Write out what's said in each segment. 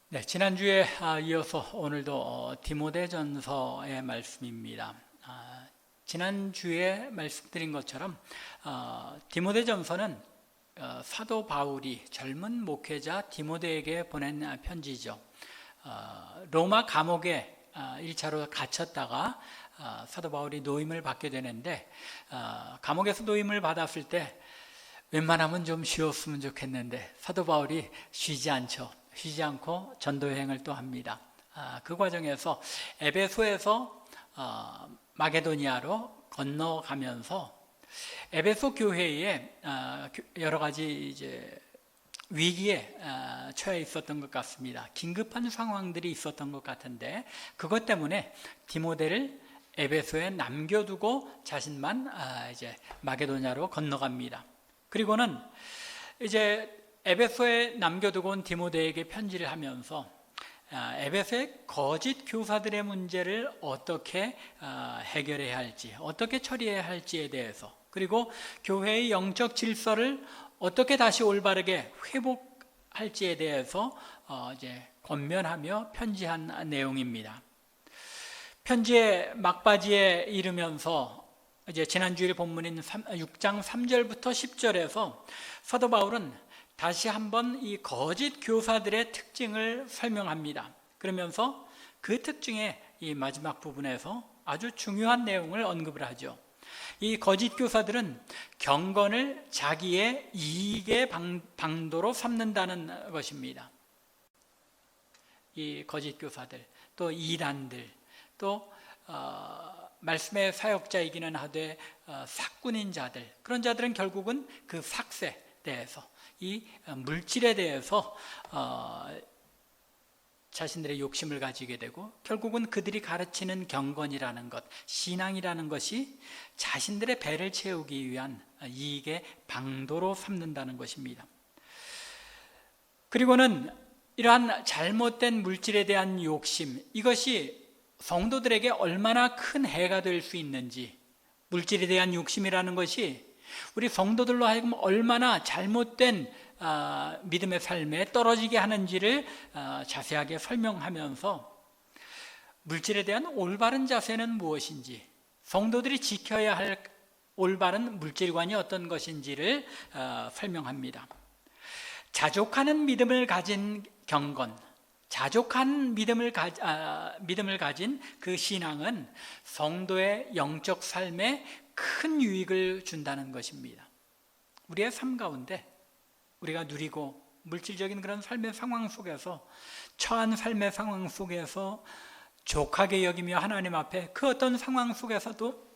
네, 지난주에 이어서 오늘도 디모데전서의 말씀입니다. 지난주에 말씀드린 것처럼 디모데전서는 사도 바울이 젊은 목회자 디모데에게 보낸 편지죠. 로마 감옥에 1차로 갇혔다가 사도 바울이 노임을 받게 되는데, 감옥에서 노임을 받았을 때 웬만하면 좀 쉬었으면 좋겠는데 사도 바울이 쉬지 않고 전도 여행을 또 합니다. 그 과정에서 에베소에서 마게도니아로 건너가면서 에베소 교회에 여러 가지 위기에 처해 있었던 것 같습니다. 긴급한 상황들이 있었던 것 같은데, 그것 때문에 디모데를 에베소에 남겨두고 자신만 마게도냐로 건너갑니다. 그리고는 에베소에 남겨두고 온 디모데에게 편지를 하면서 에베소의 거짓 교사들의 문제를 어떻게 해결해야 할지, 어떻게 처리해야 할지에 대해서, 그리고 교회의 영적 질서를 어떻게 다시 올바르게 회복할지에 대해서 권면하며 편지한 내용입니다. 편지의 막바지에 이르면서 지난주일 본문인 6장 3절부터 10절에서 사도 바울은 다시 한번 이 거짓 교사들의 특징을 설명합니다. 그러면서 그 특징의 이 마지막 부분에서 아주 중요한 내용을 언급을 하죠. 이 거짓 교사들은 경건을 자기의 이익의 방도로 삼는다는 것입니다. 이 거짓 교사들, 또 이단들, 또 말씀의 사역자이기는 하되 삭군인 자들, 그런 자들은 결국은 그 삭세에 대해서, 이 물질에 대해서 자신들의 욕심을 가지게 되고, 결국은 그들이 가르치는 경건이라는 것, 신앙이라는 것이 자신들의 배를 채우기 위한 이익의 방도로 삼는다는 것입니다. 그리고는 이러한 잘못된 물질에 대한 욕심, 이것이 성도들에게 얼마나 큰 해가 될 수 있는지, 물질에 대한 욕심이라는 것이 우리 성도들로 하여금 얼마나 잘못된 믿음의 삶에 떨어지게 하는지를 자세하게 설명하면서, 물질에 대한 올바른 자세는 무엇인지, 성도들이 지켜야 할 올바른 물질관이 어떤 것인지를 설명합니다. 자족하는 믿음을 가진 경건, 자족한 믿음을 가진 그 신앙은 성도의 영적 삶에 큰 유익을 준다는 것입니다. 우리의 삶 가운데 우리가 누리고 물질적인 그런 삶의 상황 속에서, 처한 삶의 상황 속에서 족하게 여기며 하나님 앞에 그 어떤 상황 속에서도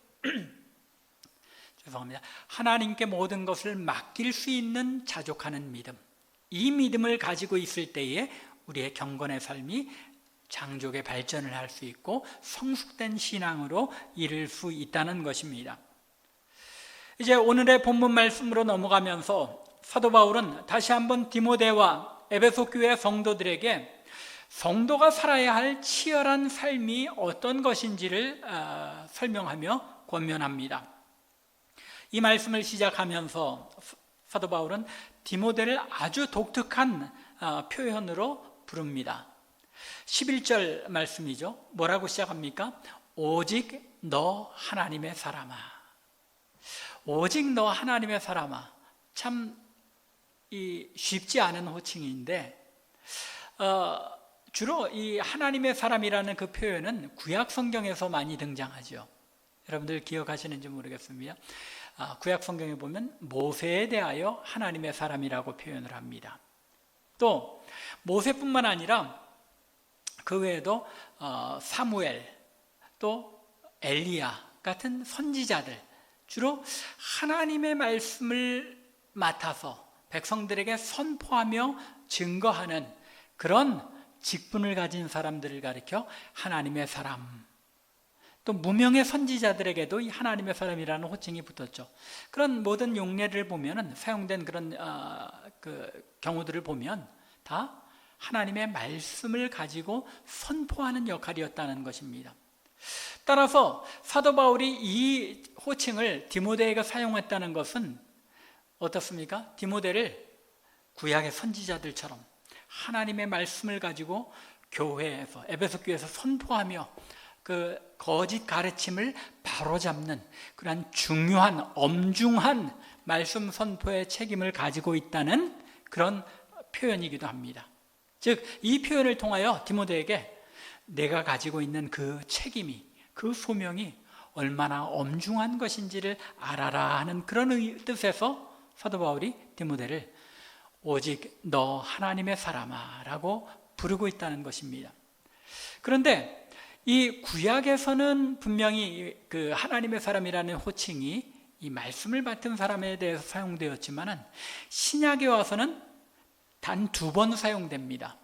죄송합니다. 하나님께 모든 것을 맡길 수 있는 자족하는 믿음, 이 믿음을 가지고 있을 때에 우리의 경건의 삶이 장족의 발전을 할 수 있고 성숙된 신앙으로 이룰 수 있다는 것입니다. 이제 오늘의 본문 말씀으로 넘어가면서 사도 바울은 다시 한번 디모데와 에베소 교회 성도들에게 성도가 살아야 할 치열한 삶이 어떤 것인지를 설명하며 권면합니다. 이 말씀을 시작하면서 사도 바울은 디모데를 아주 독특한 표현으로 부릅니다. 11절 말씀이죠. 뭐라고 시작합니까? 오직 너 하나님의 사람아. 오직 너 하나님의 사람아. 참 쉽지 않은 호칭인데, 주로 이 하나님의 사람이라는 그 표현은 구약 성경에서 많이 등장하죠. 여러분들 기억하시는지 모르겠습니다. 구약 성경에 보면 모세에 대하여 하나님의 사람이라고 표현을 합니다. 또 모세뿐만 아니라 그 외에도 사무엘, 또 엘리야 같은 선지자들, 주로 하나님의 말씀을 맡아서 백성들에게 선포하며 증거하는 그런 직분을 가진 사람들을 가리켜 하나님의 사람, 또 무명의 선지자들에게도 이 하나님의 사람이라는 호칭이 붙었죠. 그런 모든 용례를 보면, 사용된 그런 경우들을 보면 다 하나님의 말씀을 가지고 선포하는 역할이었다는 것입니다. 따라서 사도 바울이 이 호칭을 디모데에게 사용했다는 것은 어떻습니까? 디모데를 구약의 선지자들처럼 하나님의 말씀을 가지고 교회에서, 에베소 교회에서 선포하며 그 거짓 가르침을 바로잡는 그러한 중요한 엄중한 말씀 선포의 책임을 가지고 있다는 그런 표현이기도 합니다. 즉, 이 표현을 통하여 디모데에게 내가 가지고 있는 그 책임이, 그 소명이 얼마나 엄중한 것인지를 알아라 하는 그런 뜻에서 사도 바울이 디모데를 오직 너 하나님의 사람아 라고 부르고 있다는 것입니다. 그런데 이 구약에서는 분명히 그 하나님의 사람이라는 호칭이 이 말씀을 맡은 사람에 대해서 사용되었지만 신약에 와서는 단 2번 사용됩니다.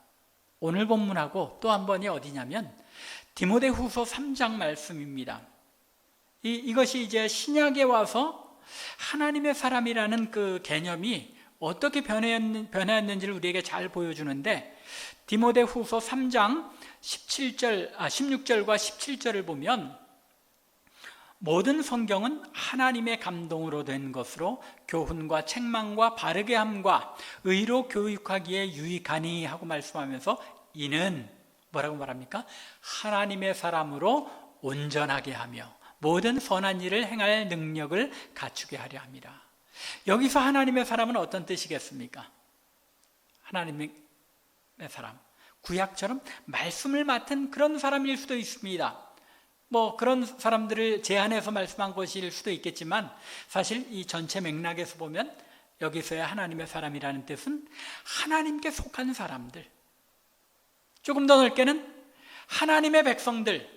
오늘 본문하고 또 한 번이 어디냐면 디모데후서 3장 말씀입니다. 이것이 이제 신약에 와서 하나님의 사람이라는 그 개념이 어떻게 변했는지를 우리에게 잘 보여주는데, 디모데후서 3장 16절과 17절을 보면 모든 성경은 하나님의 감동으로 된 것으로 교훈과 책망과 바르게 함과 의로 교육하기에 유익하니 하고 말씀하면서 이는 뭐라고 말합니까? 하나님의 사람으로 온전하게 하며 모든 선한 일을 행할 능력을 갖추게 하려 함이라. 여기서 하나님의 사람은 어떤 뜻이겠습니까? 하나님의 사람, 구약처럼 말씀을 맡은 그런 사람일 수도 있습니다. 그런 사람들을 제한해서 말씀한 것일 수도 있겠지만, 사실 이 전체 맥락에서 보면 여기서의 하나님의 사람이라는 뜻은 하나님께 속한 사람들, 조금 더 넓게는 하나님의 백성들,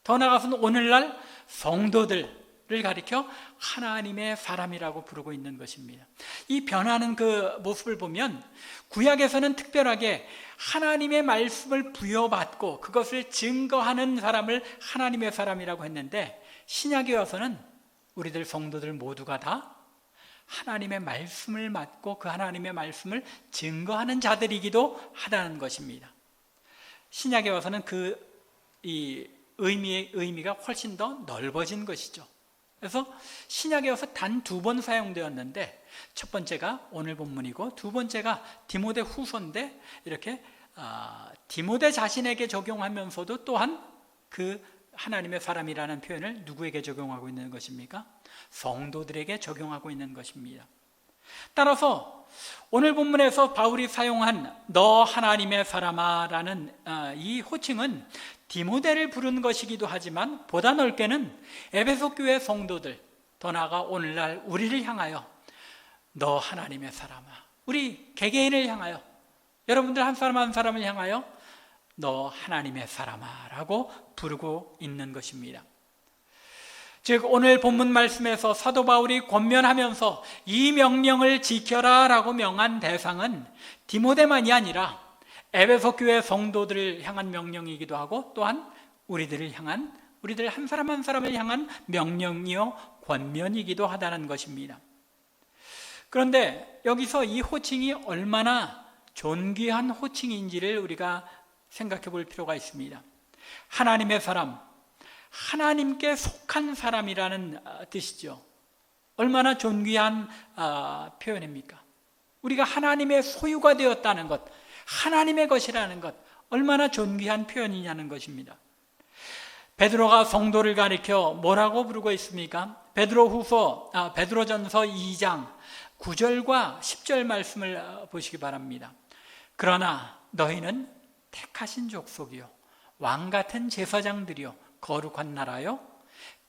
더 나아가서는 오늘날 성도들을 가리켜 하나님의 사람이라고 부르고 있는 것입니다. 이 변하는 그 모습을 보면 구약에서는 특별하게 하나님의 말씀을 부여받고 그것을 증거하는 사람을 하나님의 사람이라고 했는데, 신약에 와서는 우리들 성도들 모두가 다 하나님의 말씀을 맡고 그 하나님의 말씀을 증거하는 자들이기도 하다는 것입니다. 신약에 와서는 이 의미가 훨씬 더 넓어진 것이죠. 그래서 신약에 와서 단 2번 사용되었는데, 첫 번째가 오늘 본문이고 두 번째가 디모데 후서인데, 이렇게 디모데 자신에게 적용하면서도 또한 그 하나님의 사람이라는 표현을 누구에게 적용하고 있는 것입니까? 성도들에게 적용하고 있는 것입니다. 따라서 오늘 본문에서 바울이 사용한 너 하나님의 사람아 라는 이 호칭은 디모데를 부른 것이기도 하지만, 보다 넓게는 에베소 교회 성도들, 더 나아가 오늘날 우리를 향하여 너 하나님의 사람아, 우리 개개인을 향하여, 여러분들 한 사람 한 사람을 향하여 너 하나님의 사람아 라고 부르고 있는 것입니다. 즉, 오늘 본문 말씀에서 사도 바울이 권면하면서 이 명령을 지켜라 라고 명한 대상은 디모데만이 아니라 에베소 교회 성도들을 향한 명령이기도 하고, 또한 우리들 한 사람 한 사람을 향한 명령이요 권면이기도 하다는 것입니다. 그런데 여기서 이 호칭이 얼마나 존귀한 호칭인지를 우리가 생각해 볼 필요가 있습니다. 하나님의 사람, 하나님께 속한 사람이라는 뜻이죠. 얼마나 존귀한 표현입니까? 우리가 하나님의 소유가 되었다는 것, 하나님의 것이라는 것, 얼마나 존귀한 표현이냐는 것입니다. 베드로가 성도를 가리켜 뭐라고 부르고 있습니까? 베드로전서 2장 9절과 10절 말씀을 보시기 바랍니다. 그러나 너희는 택하신 족속이요 왕같은 제사장들이요 거룩한 나라요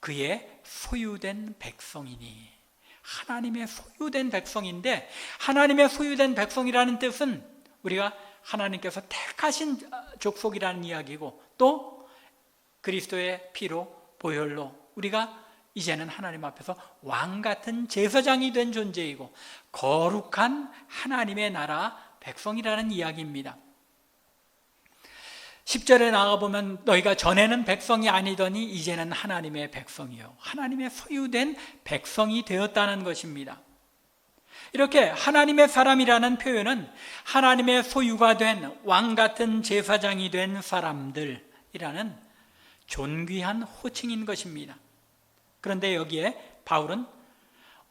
그의 소유된 백성이니. 하나님의 소유된 백성인데, 하나님의 소유된 백성이라는 뜻은 우리가 하나님께서 택하신 족속이라는 이야기고, 또 그리스도의 피로 보혈로 우리가 이제는 하나님 앞에서 왕같은 제사장이 된 존재이고 거룩한 하나님의 나라 백성이라는 이야기입니다. 10절에 나가보면 너희가 전에는 백성이 아니더니 이제는 하나님의 백성이요 하나님의 소유된 백성이 되었다는 것입니다. 이렇게 하나님의 사람이라는 표현은 하나님의 소유가 된 왕같은 제사장이 된 사람들이라는 존귀한 호칭인 것입니다. 그런데 여기에 바울은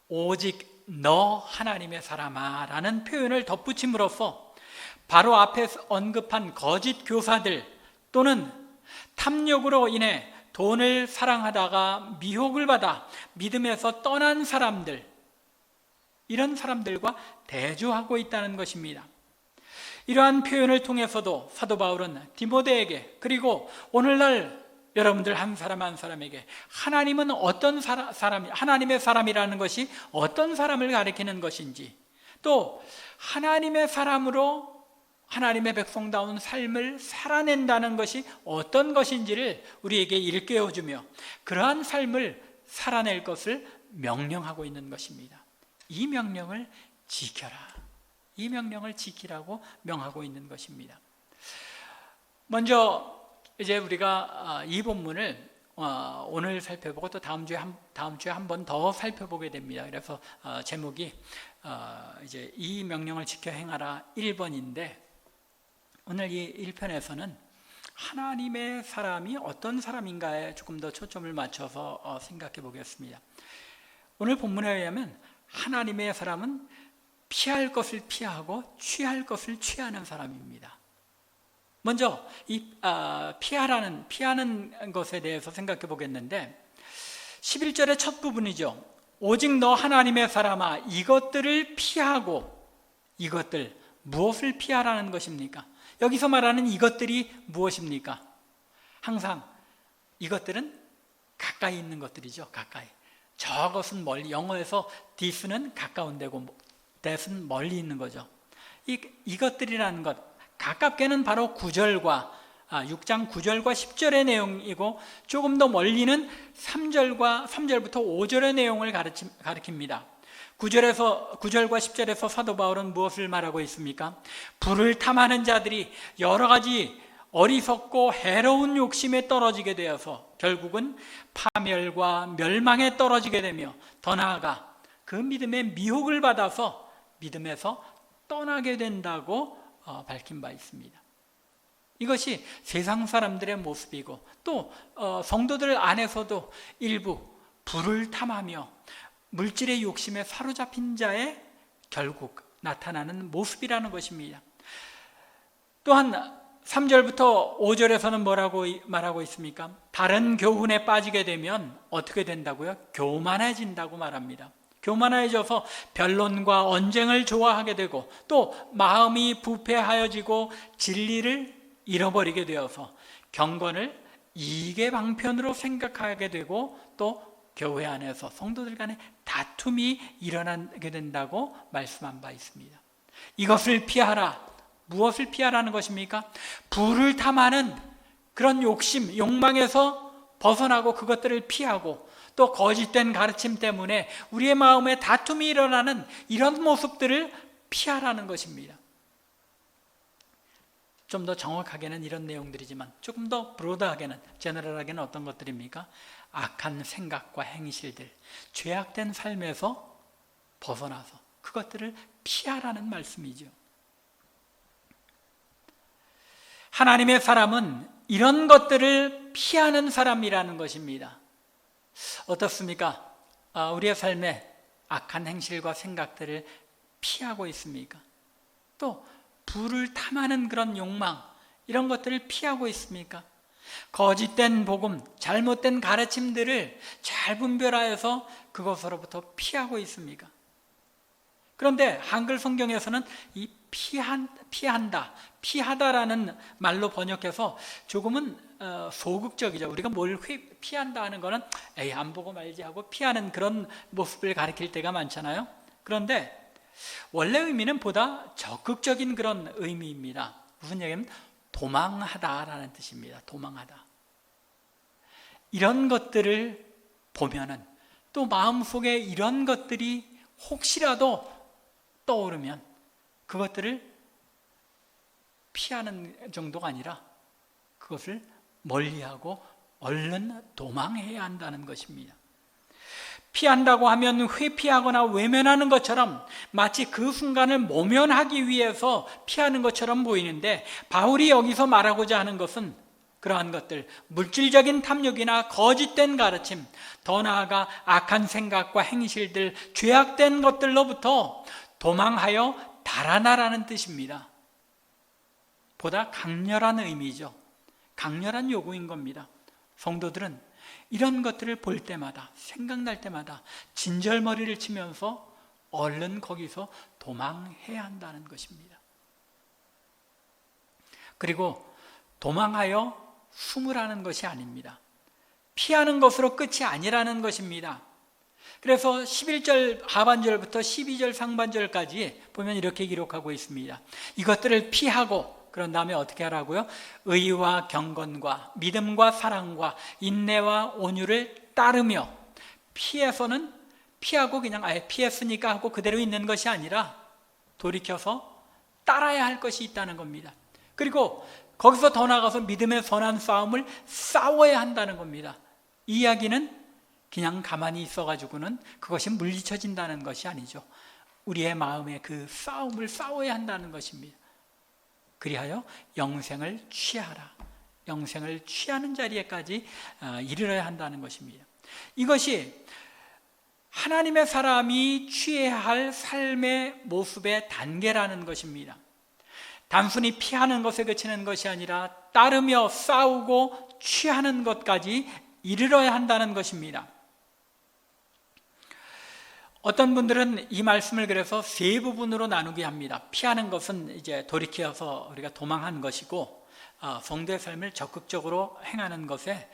오직 너 하나님의 사람아 라는 표현을 덧붙임으로써 바로 앞에 언급한 거짓 교사들 또는 탐욕으로 인해 돈을 사랑하다가 미혹을 받아 믿음에서 떠난 사람들, 이런 사람들과 대조하고 있다는 것입니다. 이러한 표현을 통해서도 사도 바울은 디모데에게, 그리고 오늘날 여러분들 한 사람 한 사람에게 하나님은 어떤 사람, 하나님의 사람이라는 것이 어떤 사람을 가리키는 것인지, 또 하나님의 사람으로 하나님의 백성다운 삶을 살아낸다는 것이 어떤 것인지를 우리에게 일깨워주며 그러한 삶을 살아낼 것을 명령하고 있는 것입니다. 이 명령을 지켜라, 이 명령을 지키라고 명하고 있는 것입니다. 먼저 이제 우리가 이 본문을 오늘 살펴보고 또 다음 주에 한 번 더 살펴보게 됩니다. 그래서 제목이 이제 이 명령을 지켜 행하라 1번인데, 오늘 이 1편에서는 하나님의 사람이 어떤 사람인가에 조금 더 초점을 맞춰서 생각해 보겠습니다. 오늘 본문에 의하면 하나님의 사람은 피할 것을 피하고 취할 것을 취하는 사람입니다. 먼저 이 피하는 것에 대해서 생각해 보겠는데, 11절의 첫 부분이죠. 오직 너 하나님의 사람아 이것들을 피하고, 이것들 무엇을 피하라는 것입니까? 여기서 말하는 이것들이 무엇입니까? 항상 이것들은 가까이 있는 것들이죠. 가까이. 저것은 멀리, 영어에서 this는 가까운 데고 that은 멀리 있는 거죠. 이것들이라는 것, 가깝게는 바로 6장 9절과 10절의 내용이고, 조금 더 멀리는 3절부터 5절의 내용을 가리킵니다. 9절과 10절에서 사도 바울은 무엇을 말하고 있습니까? 불을 탐하는 자들이 여러 가지 어리석고 해로운 욕심에 떨어지게 되어서 결국은 파멸과 멸망에 떨어지게 되며, 더 나아가 그 믿음의 미혹을 받아서 믿음에서 떠나게 된다고 밝힌 바 있습니다. 이것이 세상 사람들의 모습이고, 또 성도들 안에서도 일부 불을 탐하며 물질의 욕심에 사로잡힌 자의 결국 나타나는 모습이라는 것입니다. 또한 3절부터 5절에서는 뭐라고 말하고 있습니까? 다른 교훈에 빠지게 되면 어떻게 된다고요? 교만해진다고 말합니다. 교만해져서 변론과 언쟁을 좋아하게 되고, 또 마음이 부패하여지고 진리를 잃어버리게 되어서 경건을 이익의 방편으로 생각하게 되고, 또 교회 안에서 성도들 간에 다툼이 일어나게 된다고 말씀한 바 있습니다. 이것을 피하라. 무엇을 피하라는 것입니까? 불을 탐하는 그런 욕심, 욕망에서 벗어나고 그것들을 피하고, 또 거짓된 가르침 때문에 우리의 마음에 다툼이 일어나는 이런 모습들을 피하라는 것입니다. 좀 더 정확하게는 이런 내용들이지만 조금 더 브로드하게는, 제너럴하게는 어떤 것들입니까? 악한 생각과 행실들, 죄악된 삶에서 벗어나서 그것들을 피하라는 말씀이죠. 하나님의 사람은 이런 것들을 피하는 사람이라는 것입니다. 어떻습니까? 우리의 삶에 악한 행실과 생각들을 피하고 있습니까? 또 불을 탐하는 그런 욕망, 이런 것들을 피하고 있습니까? 거짓된 복음, 잘못된 가르침들을 잘 분별하여서 그것으로부터 피하고 있습니까? 그런데 한글 성경에서는 이 피한다, 피하다라는 말로 번역해서 조금은 소극적이죠. 우리가 뭘 피한다 하는 거는 에이 안 보고 말지 하고 피하는 그런 모습을 가리킬 때가 많잖아요. 그런데 원래 의미는 보다 적극적인 그런 의미입니다. 무슨 얘기냐면 도망하다라는 뜻입니다. 도망하다. 이런 것들을 보면은, 또 마음속에 이런 것들이 혹시라도 떠오르면 그것들을 피하는 정도가 아니라 그것을 멀리하고 얼른 도망해야 한다는 것입니다. 피한다고 하면 회피하거나 외면하는 것처럼, 마치 그 순간을 모면하기 위해서 피하는 것처럼 보이는데, 바울이 여기서 말하고자 하는 것은 그러한 것들, 물질적인 탐욕이나 거짓된 가르침, 더 나아가 악한 생각과 행실들, 죄악된 것들로부터 도망하여 달아나라는 뜻입니다. 보다 강렬한 의미죠. 강렬한 요구인 겁니다. 성도들은 이런 것들을 볼 때마다, 생각날 때마다 진절머리를 치면서 얼른 거기서 도망해야 한다는 것입니다. 그리고 도망하여 숨으라는 것이 아닙니다. 피하는 것으로 끝이 아니라는 것입니다. 그래서 11절 하반절부터 12절 상반절까지 보면 이렇게 기록하고 있습니다. 이것들을 피하고 그런 다음에 어떻게 하라고요? 의와 경건과 믿음과 사랑과 인내와 온유를 따르며, 피해서는 피하고 그냥 아예 피했으니까 하고 그대로 있는 것이 아니라 돌이켜서 따라야 할 것이 있다는 겁니다. 그리고 거기서 더 나아가서 믿음의 선한 싸움을 싸워야 한다는 겁니다. 이 이야기는 그냥 가만히 있어가지고는 그것이 물리쳐진다는 것이 아니죠. 우리의 마음에 그 싸움을 싸워야 한다는 것입니다. 그리하여 영생을 취하라. 영생을 취하는 자리에까지 이르러야 한다는 것입니다. 이것이 하나님의 사람이 취해야 할 삶의 모습의 단계라는 것입니다. 단순히 피하는 것에 그치는 것이 아니라 따르며 싸우고 취하는 것까지 이르러야 한다는 것입니다. 어떤 분들은 이 말씀을 그래서 세 부분으로 나누게 합니다. 피하는 것은 이제 돌이켜서 우리가 도망한 것이고, 성도의 삶을 적극적으로 행하는 것에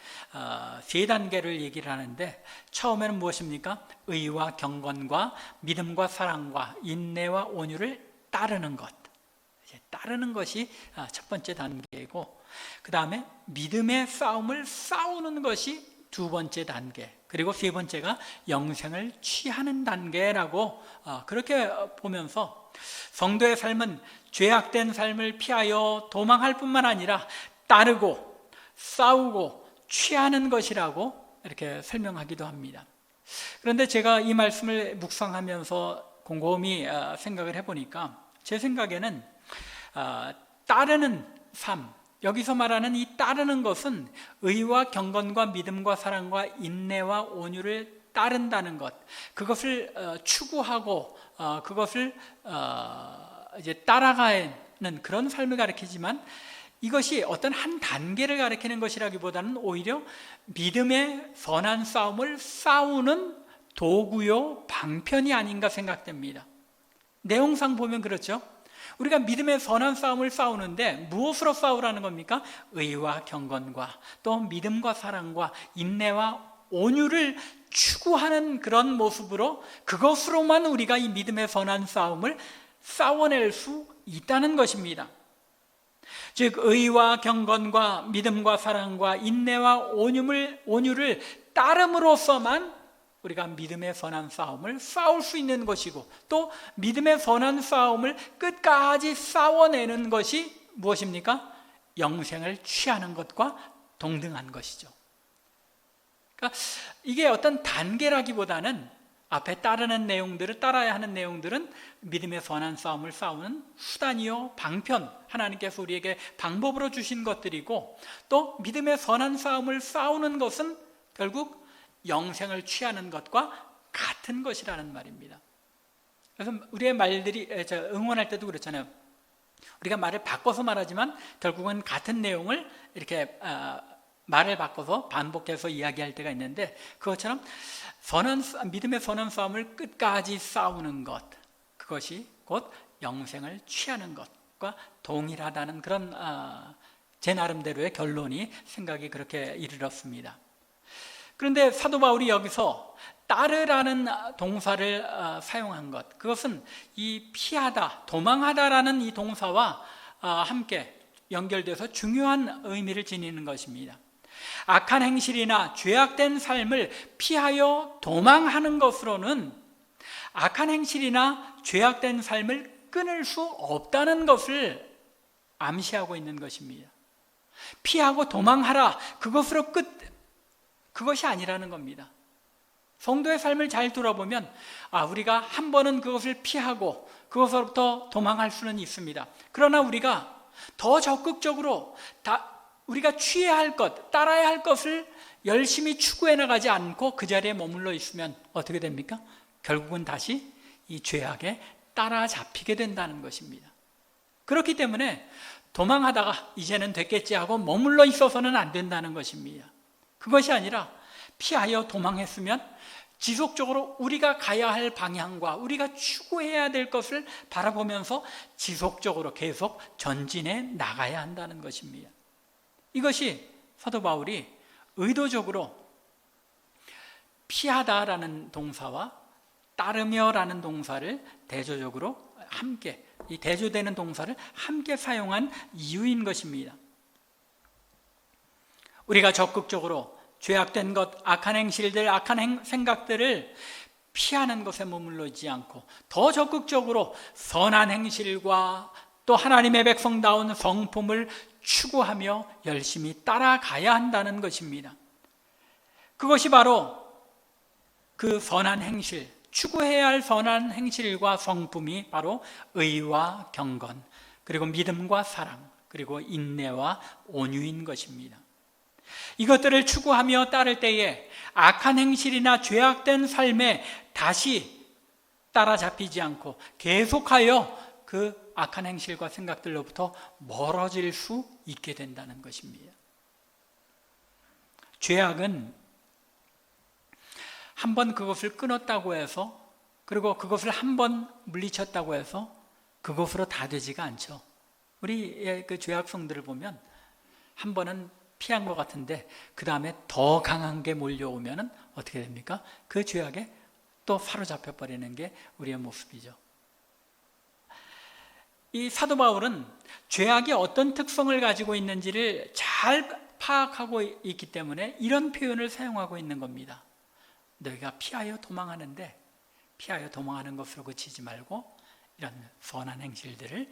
세 단계를 얘기를 하는데, 처음에는 무엇입니까? 의와 경건과 믿음과 사랑과 인내와 온유를 따르는 것. 따르는 것이 첫 번째 단계이고, 그 다음에 믿음의 싸움을 싸우는 것이 두 번째 단계, 그리고 세 번째가 영생을 취하는 단계라고 그렇게 보면서 성도의 삶은 죄악된 삶을 피하여 도망할 뿐만 아니라 따르고 싸우고 취하는 것이라고 이렇게 설명하기도 합니다. 그런데 제가 이 말씀을 묵상하면서 곰곰이 생각을 해보니까 제 생각에는 따르는 삶, 여기서 말하는 이 따르는 것은 의와 경건과 믿음과 사랑과 인내와 온유를 따른다는 것, 그것을 추구하고 그것을 이제 따라가는 그런 삶을 가리키지만, 이것이 어떤 한 단계를 가리키는 것이라기보다는 오히려 믿음의 선한 싸움을 싸우는 도구요 방편이 아닌가 생각됩니다. 내용상 보면 그렇죠. 우리가 믿음의 선한 싸움을 싸우는데 무엇으로 싸우라는 겁니까? 의와 경건과 또 믿음과 사랑과 인내와 온유를 추구하는 그런 모습으로, 그것으로만 우리가 이 믿음의 선한 싸움을 싸워낼 수 있다는 것입니다. 즉 의와 경건과 믿음과 사랑과 인내와 온유를 따름으로써만 우리가 믿음의 선한 싸움을 싸울 수 있는 것이고, 또 믿음의 선한 싸움을 끝까지 싸워내는 것이 무엇입니까? 영생을 취하는 것과 동등한 것이죠. 그러니까 이게 어떤 단계라기보다는 앞에 따르는 내용들을, 따라야 하는 내용들은 믿음의 선한 싸움을 싸우는 수단이요 방편, 하나님께서 우리에게 방법으로 주신 것들이고, 또 믿음의 선한 싸움을 싸우는 것은 결국 영생을 취하는 것과 같은 것이라는 말입니다. 그래서 우리의 말들이, 응원할 때도 그렇잖아요. 우리가 말을 바꿔서 말하지만 결국은 같은 내용을 이렇게 말을 바꿔서 반복해서 이야기할 때가 있는데, 그것처럼 믿음의 선한 싸움을 끝까지 싸우는 것, 그것이 곧 영생을 취하는 것과 동일하다는 그런 제 나름대로의 결론이, 생각이 그렇게 이르렀습니다. 그런데 사도 바울이 여기서 따르라는 동사를 사용한 것, 그것은 이 피하다, 도망하다라는 이 동사와 함께 연결돼서 중요한 의미를 지니는 것입니다. 악한 행실이나 죄악된 삶을 피하여 도망하는 것으로는 악한 행실이나 죄악된 삶을 끊을 수 없다는 것을 암시하고 있는 것입니다. 피하고 도망하라, 그것으로 그것이 아니라는 겁니다. 성도의 삶을 잘 돌아보면 우리가 한 번은 그것을 피하고 그것으로부터 도망할 수는 있습니다. 그러나 우리가 더 적극적으로 우리가 취해야 할 것, 따라야 할 것을 열심히 추구해 나가지 않고 그 자리에 머물러 있으면 어떻게 됩니까? 결국은 다시 이 죄악에 따라잡히게 된다는 것입니다. 그렇기 때문에 도망하다가 이제는 됐겠지 하고 머물러 있어서는 안 된다는 것입니다. 그것이 아니라 피하여 도망했으면 지속적으로 우리가 가야 할 방향과 우리가 추구해야 될 것을 바라보면서 지속적으로 계속 전진해 나가야 한다는 것입니다. 이것이 사도 바울이 의도적으로 피하다라는 동사와 따르며라는 동사를 대조적으로 함께, 이 대조되는 동사를 함께 사용한 이유인 것입니다. 우리가 적극적으로 죄악된 것, 악한 행실들, 악한 생각들을 피하는 것에 머물러있지 않고 더 적극적으로 선한 행실과 또 하나님의 백성다운 성품을 추구하며 열심히 따라가야 한다는 것입니다. 그것이 바로 그 선한 행실, 추구해야 할 선한 행실과 성품이 바로 의와 경건, 그리고 믿음과 사랑, 그리고 인내와 온유인 것입니다. 이것들을 추구하며 따를 때에 악한 행실이나 죄악된 삶에 다시 따라잡히지 않고 계속하여 그 악한 행실과 생각들로부터 멀어질 수 있게 된다는 것입니다. 죄악은 한번 그것을 끊었다고 해서, 그리고 그것을 한번 물리쳤다고 해서 그것으로 다 되지가 않죠. 우리 그 죄악성들을 보면 한 번은 피한 것 같은데 그 다음에 더 강한 게 몰려오면 어떻게 됩니까? 그 죄악에 또 사로잡혀 버리는 게 우리의 모습이죠. 이 사도 바울은 죄악이 어떤 특성을 가지고 있는지를 잘 파악하고 있기 때문에 이런 표현을 사용하고 있는 겁니다. 너희가 피하여 도망하는데 피하여 도망하는 것으로 그치지 말고 이런 선한 행실들을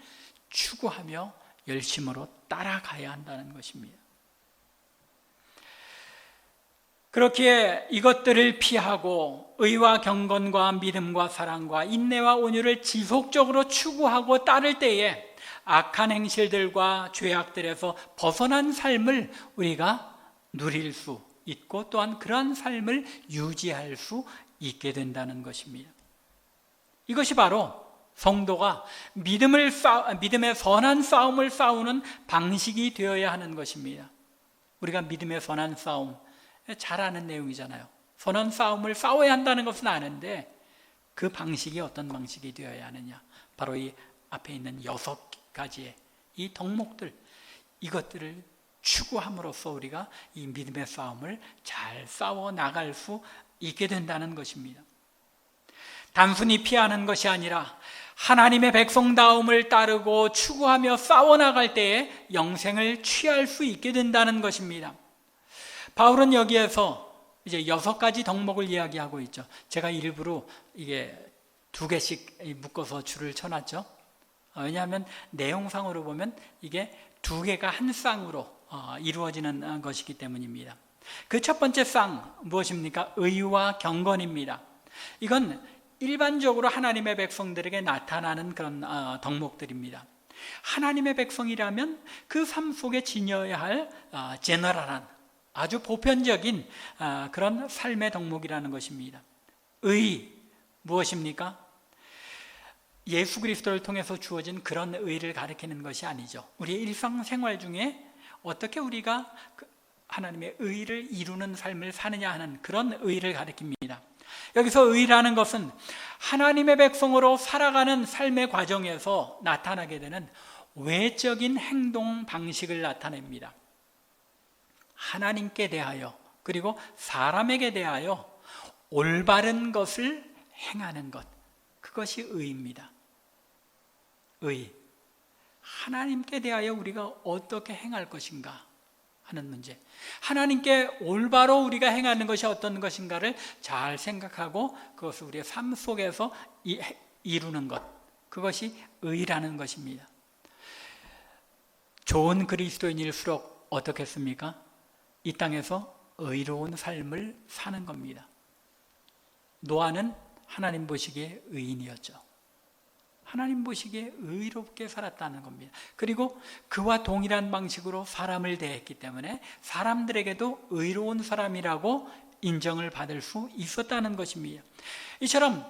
추구하며 열심으로 따라가야 한다는 것입니다. 그렇기에 이것들을 피하고 의와 경건과 믿음과 사랑과 인내와 온유를 지속적으로 추구하고 따를 때에 악한 행실들과 죄악들에서 벗어난 삶을 우리가 누릴 수 있고 또한 그러한 삶을 유지할 수 있게 된다는 것입니다. 이것이 바로 성도가 믿음의 선한 싸움을 싸우는 방식이 되어야 하는 것입니다. 우리가 믿음의 선한 싸움 잘 아는 내용이잖아요. 선한 싸움을 싸워야 한다는 것은 아는데 그 방식이 어떤 방식이 되어야 하느냐, 바로 이 앞에 있는 6가지의 이 덕목들, 이것들을 추구함으로써 우리가 이 믿음의 싸움을 잘 싸워 나갈 수 있게 된다는 것입니다. 단순히 피하는 것이 아니라 하나님의 백성다움을 따르고 추구하며 싸워 나갈 때에 영생을 취할 수 있게 된다는 것입니다. 바울은 여기에서 이제 6가지 덕목을 이야기하고 있죠. 제가 일부러 이게 2개씩 묶어서 줄을 쳐놨죠. 왜냐하면 내용상으로 보면 이게 2개가 한 쌍으로 이루어지는 것이기 때문입니다. 그 첫 번째 쌍 무엇입니까? 의와 경건입니다. 이건 일반적으로 하나님의 백성들에게 나타나는 그런 덕목들입니다. 하나님의 백성이라면 그 삶 속에 지녀야 할 제너럴한 아주 보편적인 그런 삶의 덕목이라는 것입니다. 의 무엇입니까? 예수 그리스도를 통해서 주어진 그런 의를 가리키는 것이 아니죠. 우리의 일상생활 중에 어떻게 우리가 하나님의 의를 이루는 삶을 사느냐 하는 그런 의를 가리킵니다. 여기서 의라는 것은 하나님의 백성으로 살아가는 삶의 과정에서 나타나게 되는 외적인 행동 방식을 나타냅니다. 하나님께 대하여 그리고 사람에게 대하여 올바른 것을 행하는 것, 그것이 의입니다. 의, 하나님께 대하여 우리가 어떻게 행할 것인가 하는 문제, 하나님께 올바로 우리가 행하는 것이 어떤 것인가를 잘 생각하고 그것을 우리의 삶 속에서 이루는 것, 그것이 의라는 것입니다. 좋은 그리스도인일수록 어떻겠습니까? 이 땅에서 의로운 삶을 사는 겁니다. 노아는 하나님 보시기에 의인이었죠. 하나님 보시기에 의롭게 살았다는 겁니다. 그리고 그와 동일한 방식으로 사람을 대했기 때문에 사람들에게도 의로운 사람이라고 인정을 받을 수 있었다는 것입니다. 이처럼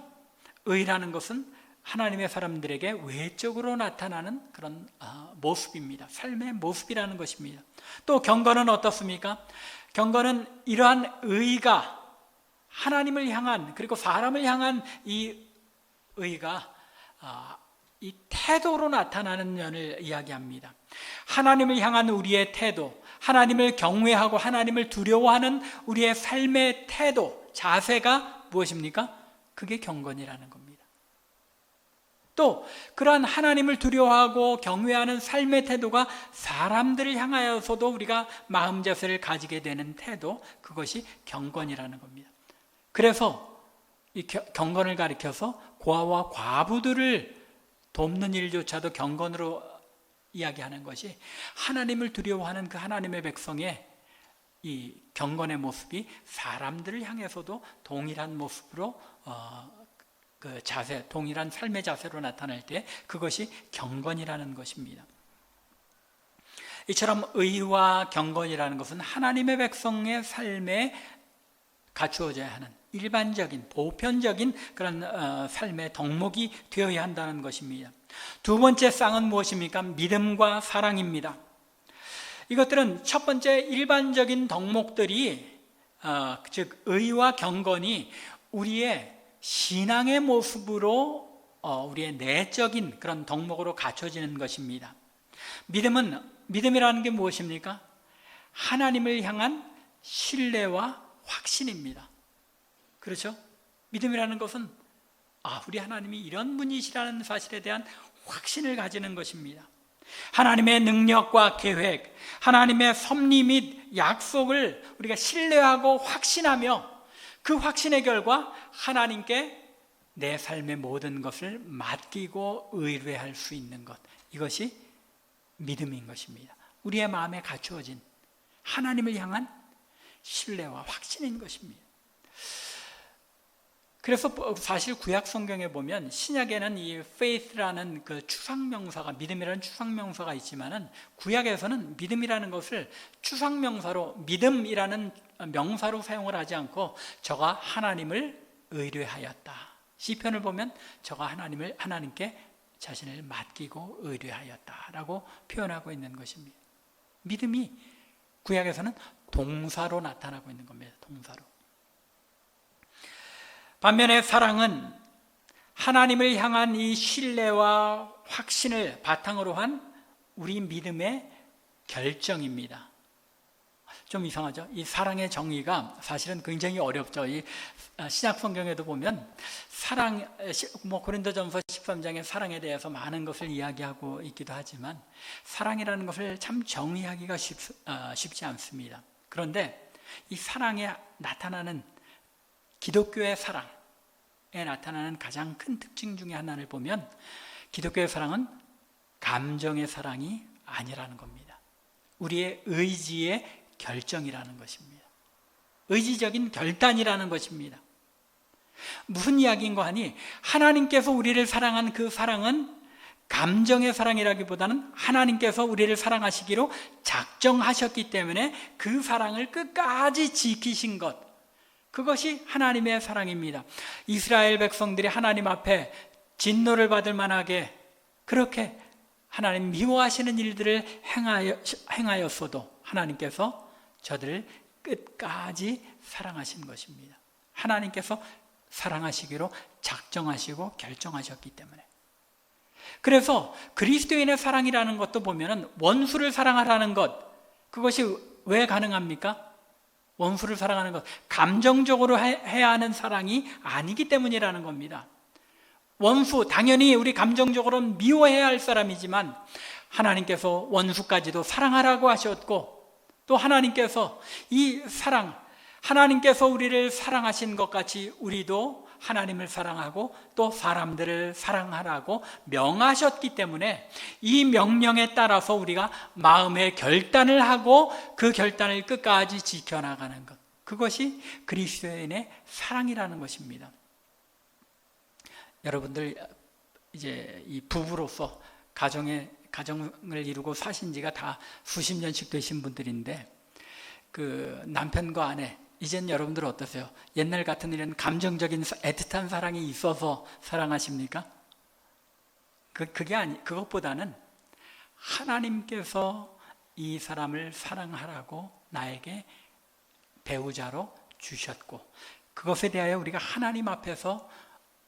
의라는 것은 하나님의 사람들에게 외적으로 나타나는 그런 모습입니다. 삶의 모습이라는 것입니다. 또 경건은 어떻습니까? 경건은 이러한 의가 하나님을 향한, 그리고 사람을 향한 이 의가 이 태도로 나타나는 면을 이야기합니다. 하나님을 향한 우리의 태도, 하나님을 경외하고 하나님을 두려워하는 우리의 삶의 태도, 자세가 무엇입니까? 그게 경건이라는 겁니다. 또 그러한 하나님을 두려워하고 경외하는 삶의 태도가 사람들을 향하여서도 우리가 마음 자세를 가지게 되는 태도, 그것이 경건이라는 겁니다. 그래서 이 경건을 가리켜서 고아와 과부들을 돕는 일조차도 경건으로 이야기하는 것이, 하나님을 두려워하는 그 하나님의 백성의 이 경건의 모습이 사람들을 향해서도 동일한 모습으로 그 자세, 동일한 삶의 자세로 나타날 때 그것이 경건이라는 것입니다. 이처럼 의와 경건이라는 것은 하나님의 백성의 삶에 갖추어져야 하는 일반적인, 보편적인 그런 삶의 덕목이 되어야 한다는 것입니다. 두 번째 쌍은 무엇입니까? 믿음과 사랑입니다. 이것들은 첫 번째 일반적인 덕목들이, 즉 의와 경건이 우리의 신앙의 모습으로 우리의 내적인 그런 덕목으로 갖춰지는 것입니다. 믿음이라는 게 무엇입니까? 하나님을 향한 신뢰와 확신입니다. 그렇죠? 믿음이라는 것은 우리 하나님이 이런 분이시라는 사실에 대한 확신을 가지는 것입니다. 하나님의 능력과 계획, 하나님의 섭리 및 약속을 우리가 신뢰하고 확신하며 그 확신의 결과 하나님께 내 삶의 모든 것을 맡기고 의뢰할 수 있는 것, 이것이 믿음인 것입니다. 우리의 마음에 갖추어진 하나님을 향한 신뢰와 확신인 것입니다. 그래서 사실 구약 성경에 보면 신약에는 이 faith라는 그 추상명사가, 믿음이라는 추상명사가 있지만은 구약에서는 믿음이라는 것을 추상명사로, 믿음이라는 명사로 사용을 하지 않고 저가 하나님을 의뢰하였다. 시편을 보면 저가 하나님께 자신을 맡기고 의뢰하였다라고 표현하고 있는 것입니다. 믿음이 구약에서는 동사로 나타나고 있는 겁니다. 동사로. 반면에 사랑은 하나님을 향한 이 신뢰와 확신을 바탕으로 한 우리 믿음의 결정입니다. 좀 이상하죠? 이 사랑의 정의가 사실은 굉장히 어렵죠. 이 신약 성경에도 보면 고린도전서 13장에 사랑에 대해서 많은 것을 이야기하고 있기도 하지만 사랑이라는 것을 참 정의하기가 쉽지 않습니다. 그런데 이 사랑에 나타나는, 기독교의 사랑에 나타나는 가장 큰 특징 중에 하나를 보면 기독교의 사랑은 감정의 사랑이 아니라는 겁니다. 우리의 의지의 결정이라는 것입니다. 의지적인 결단이라는 것입니다. 무슨 이야기인가 하니 하나님께서 우리를 사랑한 그 사랑은 감정의 사랑이라기보다는 하나님께서 우리를 사랑하시기로 작정하셨기 때문에 그 사랑을 끝까지 지키신 것, 그것이 하나님의 사랑입니다. 이스라엘 백성들이 하나님 앞에 진노를 받을 만하게 그렇게 하나님 미워하시는 일들을 행하였어도 하나님께서 저들을 끝까지 사랑하신 것입니다. 하나님께서 사랑하시기로 작정하시고 결정하셨기 때문에. 그래서 그리스도인의 사랑이라는 것도 보면은 원수를 사랑하라는 것, 그것이 왜 가능합니까? 원수를 사랑하는 것, 감정적으로 해야 하는 사랑이 아니기 때문이라는 겁니다. 원수, 당연히 우리 감정적으로 미워해야 할 사람이지만 하나님께서 원수까지도 사랑하라고 하셨고, 또 하나님께서 이 사랑, 하나님께서 우리를 사랑하신 것 같이 우리도 하나님을 사랑하고 또 사람들을 사랑하라고 명하셨기 때문에 이 명령에 따라서 우리가 마음의 결단을 하고 그 결단을 끝까지 지켜나가는 것, 그것이 그리스도인의 사랑이라는 것입니다. 여러분들 이제 이 부부로서 가정을 이루고 사신 지가 다 수십 년씩 되신 분들인데, 그 남편과 아내, 이젠 여러분들 어떠세요? 옛날 같은 이런 감정적인 애틋한 사랑이 있어서 사랑하십니까? 그것보다는 하나님께서 이 사람을 사랑하라고 나에게 배우자로 주셨고, 그것에 대하여 우리가 하나님 앞에서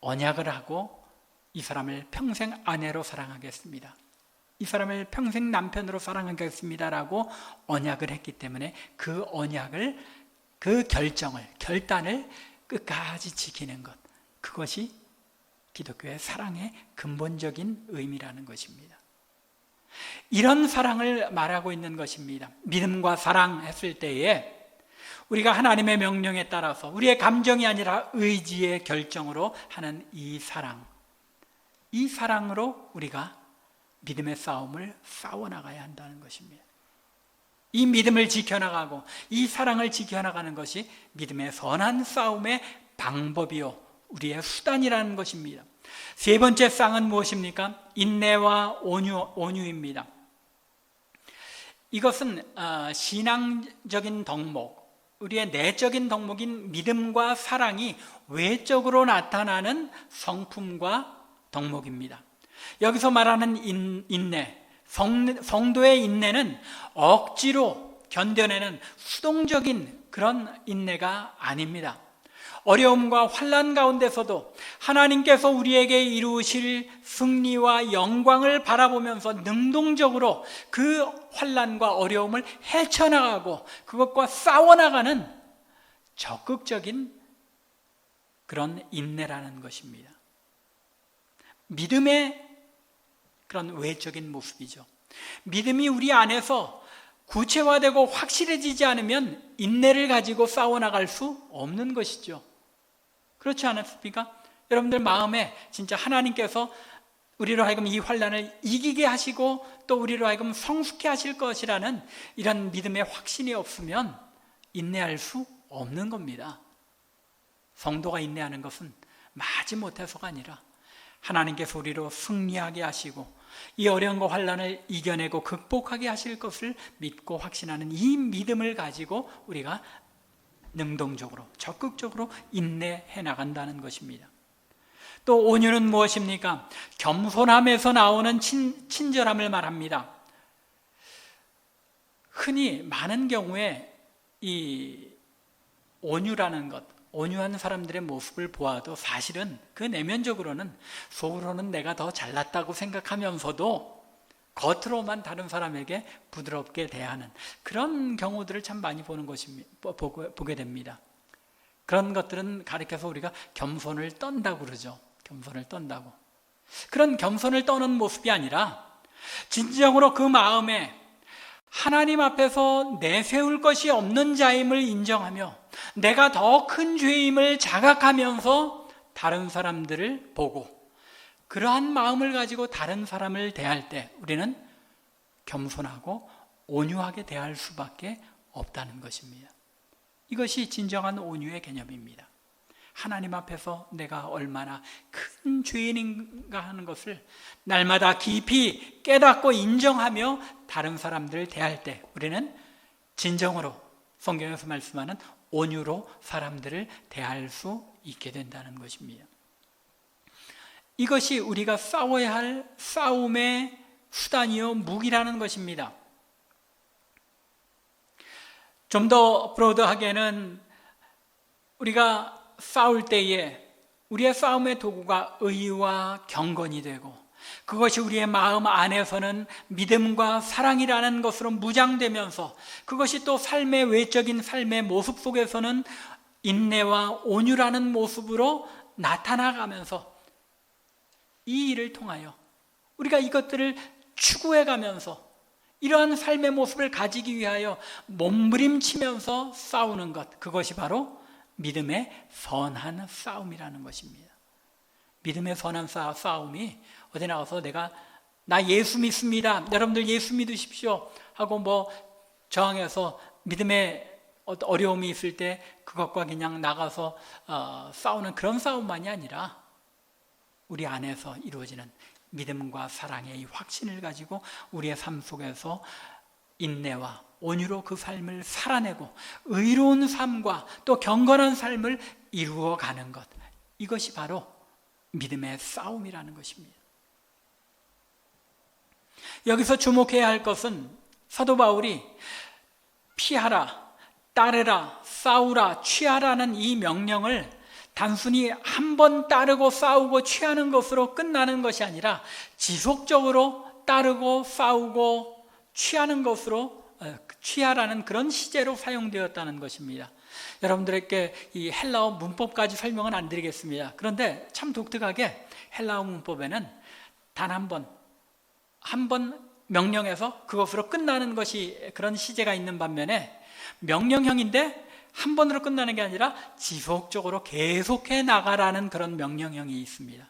언약을 하고 이 사람을 평생 아내로 사랑하겠습니다, 이 사람을 평생 남편으로 사랑하겠습니다라고 언약을 했기 때문에 그 언약을, 그 결단을 끝까지 지키는 것, 그것이 기독교의 사랑의 근본적인 의미라는 것입니다. 이런 사랑을 말하고 있는 것입니다. 믿음과 사랑 했을 때에 우리가 하나님의 명령에 따라서 우리의 감정이 아니라 의지의 결정으로 하는 이 사랑으로 우리가 믿음의 싸움을 싸워나가야 한다는 것입니다. 이 믿음을 지켜나가고 이 사랑을 지켜나가는 것이 믿음의 선한 싸움의 방법이요, 우리의 수단이라는 것입니다. 세 번째 쌍은 무엇입니까? 인내와 온유입니다. 이것은 신앙적인 덕목, 우리의 내적인 덕목인 믿음과 사랑이 외적으로 나타나는 성품과 덕목입니다. 여기서 말하는 인내, 성도의 인내는 억지로 견뎌내는 수동적인 그런 인내가 아닙니다. 어려움과 환난 가운데서도 하나님께서 우리에게 이루실 승리와 영광을 바라보면서 능동적으로 그 환난과 어려움을 헤쳐나가고 그것과 싸워나가는 적극적인 그런 인내라는 것입니다. 믿음의 그런 외적인 모습이죠. 믿음이 우리 안에서 구체화되고 확실해지지 않으면 인내를 가지고 싸워나갈 수 없는 것이죠. 그렇지 않습니까? 여러분들 마음에 진짜 하나님께서 우리로 하여금 이 환난을 이기게 하시고 또 우리로 하여금 성숙해 하실 것이라는 이런 믿음의 확신이 없으면 인내할 수 없는 겁니다. 성도가 인내하는 것은 마지못해서가 아니라 하나님께서 우리로 승리하게 하시고 이 어려움과 환난을 이겨내고 극복하게 하실 것을 믿고 확신하는 이 믿음을 가지고 우리가 능동적으로 적극적으로 인내해 나간다는 것입니다. 또 온유는 무엇입니까? 겸손함에서 나오는 친절함을 말합니다. 흔히 많은 경우에 이 온유라는 것, 온유한 사람들의 모습을 보아도 사실은 그 내면적으로는 속으로는 내가 더 잘났다고 생각하면서도 겉으로만 다른 사람에게 부드럽게 대하는 그런 경우들을 참 많이 보게 됩니다. 그런 것들은 가리켜서 우리가 겸손을 떤다고 그러죠. 겸손을 떤다고. 그런 겸손을 떠는 모습이 아니라 진정으로 그 마음에 하나님 앞에서 내세울 것이 없는 자임을 인정하며 내가 더 큰 죄임을 자각하면서 다른 사람들을 보고 그러한 마음을 가지고 다른 사람을 대할 때 우리는 겸손하고 온유하게 대할 수밖에 없다는 것입니다. 이것이 진정한 온유의 개념입니다. 하나님 앞에서 내가 얼마나 큰 죄인인가 하는 것을 날마다 깊이 깨닫고 인정하며 다른 사람들을 대할 때 우리는 진정으로 성경에서 말씀하는 온유로 사람들을 대할 수 있게 된다는 것입니다. 이것이 우리가 싸워야 할 싸움의 수단이요 무기라는 것입니다. 좀 더 브로드하게는 우리가 싸울 때에 우리의 싸움의 도구가 의와 경건이 되고 그것이 우리의 마음 안에서는 믿음과 사랑이라는 것으로 무장되면서 그것이 또 삶의 외적인 삶의 모습 속에서는 인내와 온유라는 모습으로 나타나가면서 이 일을 통하여 우리가 이것들을 추구해 가면서 이러한 삶의 모습을 가지기 위하여 몸부림치면서 싸우는 것, 그것이 바로 믿음의 선한 싸움이라는 것입니다. 믿음의 선한 싸움이 어디 나가서 나 예수 믿습니다, 여러분들 예수 믿으십시오 하고 저항해서 믿음의 어려움이 있을 때 그것과 그냥 나가서 싸우는 그런 싸움만이 아니라 우리 안에서 이루어지는 믿음과 사랑의 이 확신을 가지고 우리의 삶 속에서 인내와 온유로 그 삶을 살아내고 의로운 삶과 또 경건한 삶을 이루어가는 것, 이것이 바로 믿음의 싸움이라는 것입니다. 여기서 주목해야 할 것은 사도 바울이 피하라, 따르라, 싸우라, 취하라는 이 명령을 단순히 한 번 따르고 싸우고 취하는 것으로 끝나는 것이 아니라 지속적으로 따르고 싸우고 취하는 것으로 취하라는 그런 시제로 사용되었다는 것입니다. 여러분들에게 이 헬라어 문법까지 설명은 안 드리겠습니다. 그런데 참 독특하게 헬라어 문법에는 단 한 번 명령해서 그것으로 끝나는 것이 그런 시제가 있는 반면에 명령형인데 한 번으로 끝나는 게 아니라 지속적으로 계속해 나가라는 그런 명령형이 있습니다.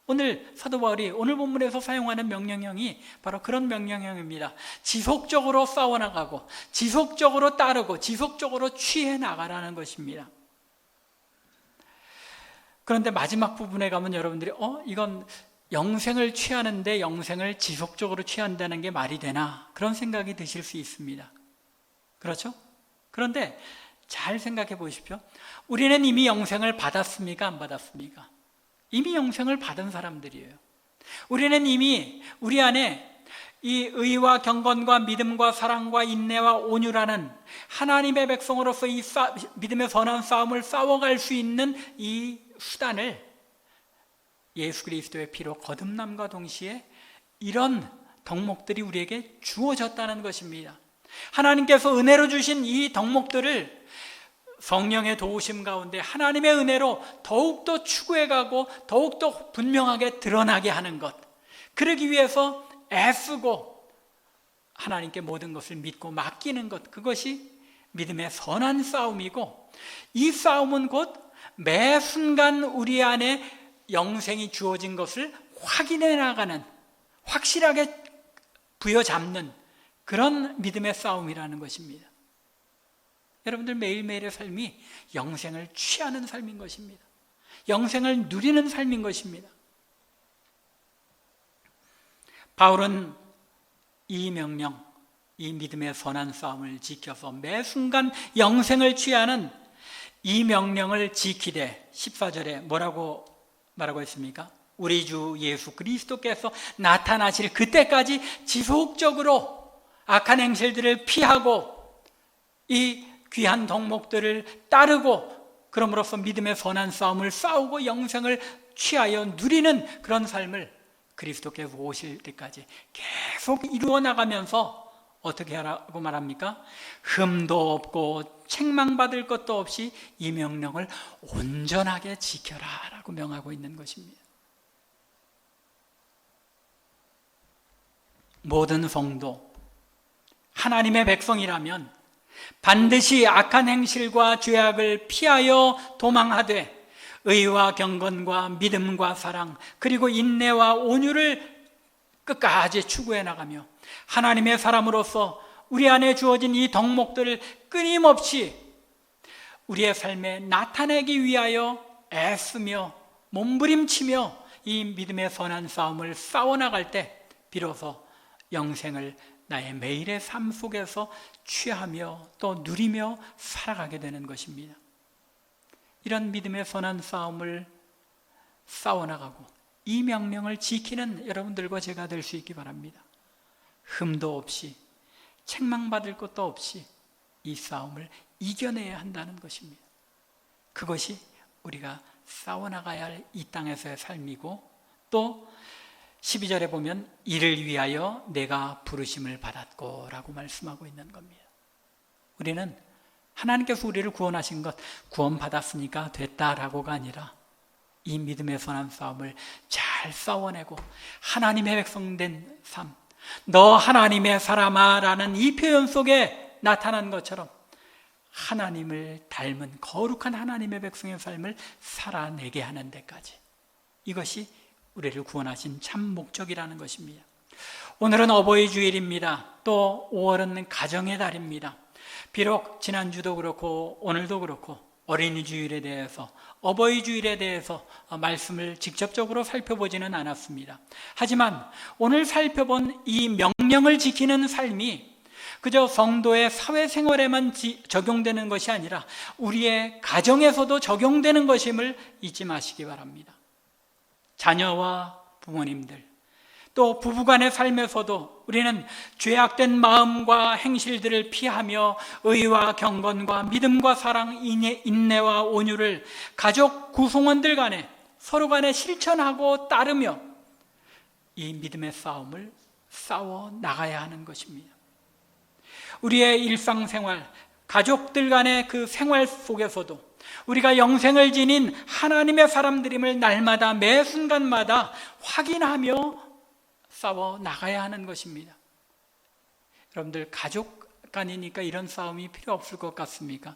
오늘 사도 바울이 오늘 본문에서 사용하는 명령형이 바로 그런 명령형입니다. 지속적으로 싸워나가고 지속적으로 따르고 지속적으로 취해 나가라는 것입니다. 그런데 마지막 부분에 가면 여러분들이 이건 영생을 취하는데 영생을 지속적으로 취한다는 게 말이 되나? 그런 생각이 드실 수 있습니다. 그렇죠? 그런데 잘 생각해 보십시오. 우리는 이미 영생을 받았습니까? 안 받았습니까? 이미 영생을 받은 사람들이에요. 우리는 이미 우리 안에 이 의와 경건과 믿음과 사랑과 인내와 온유라는 하나님의 백성으로서 이 믿음의 선한 싸움을 싸워갈 수 있는 이 수단을 예수 그리스도의 피로 거듭남과 동시에 이런 덕목들이 우리에게 주어졌다는 것입니다. 하나님께서 은혜로 주신 이 덕목들을 성령의 도우심 가운데 하나님의 은혜로 더욱더 추구해가고 더욱더 분명하게 드러나게 하는 것, 그러기 위해서 애쓰고 하나님께 모든 것을 믿고 맡기는 것, 그것이 믿음의 선한 싸움이고, 이 싸움은 곧 매 순간 우리 안에 영생이 주어진 것을 확인해 나가는, 확실하게 부여잡는 그런 믿음의 싸움이라는 것입니다. 여러분들 매일매일의 삶이 영생을 취하는 삶인 것입니다. 영생을 누리는 삶인 것입니다. 바울은 이 명령, 이 믿음의 선한 싸움을 지켜서 매 순간 영생을 취하는 이 명령을 지키되 14절에 뭐라고 말하고 있습니까? 우리 주 예수 그리스도께서 나타나실 그때까지 지속적으로 악한 행실들을 피하고 이 귀한 덕목들을 따르고 그럼으로써 믿음의 선한 싸움을 싸우고 영생을 취하여 누리는 그런 삶을 그리스도께서 오실 때까지 계속 이루어 나가면서 어떻게 하라고 말합니까? 흠도 없고 책망받을 것도 없이 이 명령을 온전하게 지켜라 라고 명하고 있는 것입니다. 모든 성도, 하나님의 백성이라면 반드시 악한 행실과 죄악을 피하여 도망하되 의와 경건과 믿음과 사랑 그리고 인내와 온유를 끝까지 추구해 나가며 하나님의 사람으로서 우리 안에 주어진 이 덕목들을 끊임없이 우리의 삶에 나타내기 위하여 애쓰며 몸부림치며 이 믿음의 선한 싸움을 싸워나갈 때 비로소 영생을 나의 매일의 삶 속에서 취하며 또 누리며 살아가게 되는 것입니다. 이런 믿음의 선한 싸움을 싸워나가고 이 명령을 지키는 여러분들과 제가 될 수 있기 바랍니다. 흠도 없이 책망받을 것도 없이 이 싸움을 이겨내야 한다는 것입니다. 그것이 우리가 싸워나가야 할 이 땅에서의 삶이고, 또 12절에 보면 이를 위하여 내가 부르심을 받았고 라고 말씀하고 있는 겁니다. 우리는 하나님께서 우리를 구원하신 것, 구원받았으니까 됐다라고가 아니라 이 믿음의 선한 싸움을 잘 싸워내고 하나님의 백성된 삶, 너 하나님의 사람아 라는 이 표현 속에 나타난 것처럼 하나님을 닮은 거룩한 하나님의 백성의 삶을 살아내게 하는 데까지, 이것이 우리를 구원하신 참 목적이라는 것입니다. 오늘은 어버이 주일입니다. 또 5월은 가정의 달입니다. 비록 지난주도 그렇고 오늘도 그렇고 어린이 주일에 대해서, 어버이 주일에 대해서 말씀을 직접적으로 살펴보지는 않았습니다. 하지만 오늘 살펴본 이 명령을 지키는 삶이 그저 성도의 사회생활에만 적용되는 것이 아니라 우리의 가정에서도 적용되는 것임을 잊지 마시기 바랍니다. 자녀와 부모님들, 또 부부간의 삶에서도 우리는 죄악된 마음과 행실들을 피하며 의와 경건과 믿음과 사랑, 인내와 온유를 가족 구성원들 간에 서로 간에 실천하고 따르며 이 믿음의 싸움을 싸워 나가야 하는 것입니다. 우리의 일상생활, 가족들 간의 그 생활 속에서도 우리가 영생을 지닌 하나님의 사람들임을 날마다 매 순간마다 확인하며 싸워 나가야 하는 것입니다. 여러분들 가족 간이니까 이런 싸움이 필요 없을 것 같습니까?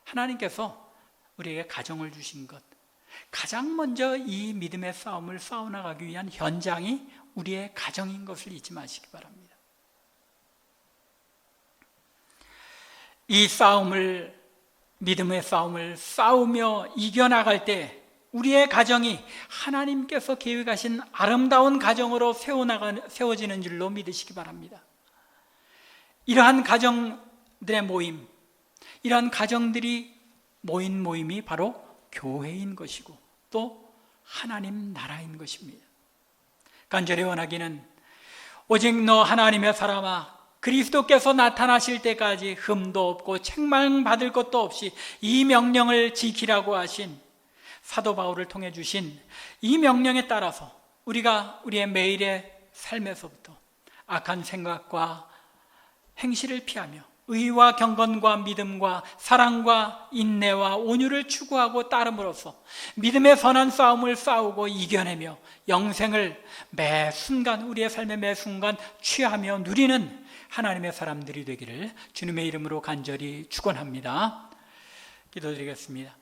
하나님께서 우리에게 가정을 주신 것, 가장 먼저 이 믿음의 싸움을 싸워나가기 위한 현장이 우리의 가정인 것을 잊지 마시기 바랍니다. 이 싸움을, 믿음의 싸움을 싸우며 이겨나갈 때 우리의 가정이 하나님께서 계획하신 아름다운 가정으로 세워지는 줄로 믿으시기 바랍니다. 이러한 가정들의 모임, 이러한 가정들이 모인 모임이 바로 교회인 것이고 또 하나님 나라인 것입니다. 간절히 원하기는 오직 너 하나님의 사람아, 그리스도께서 나타나실 때까지 흠도 없고 책망받을 것도 없이 이 명령을 지키라고 하신 사도 바울을 통해 주신 이 명령에 따라서 우리가 우리의 매일의 삶에서부터 악한 생각과 행실을 피하며 의와 경건과 믿음과 사랑과 인내와 온유를 추구하고 따름으로써 믿음의 선한 싸움을 싸우고 이겨내며 영생을 매 순간, 우리의 삶의 매 순간 취하며 누리는 하나님의 사람들이 되기를 주님의 이름으로 간절히 축원합니다. 기도드리겠습니다.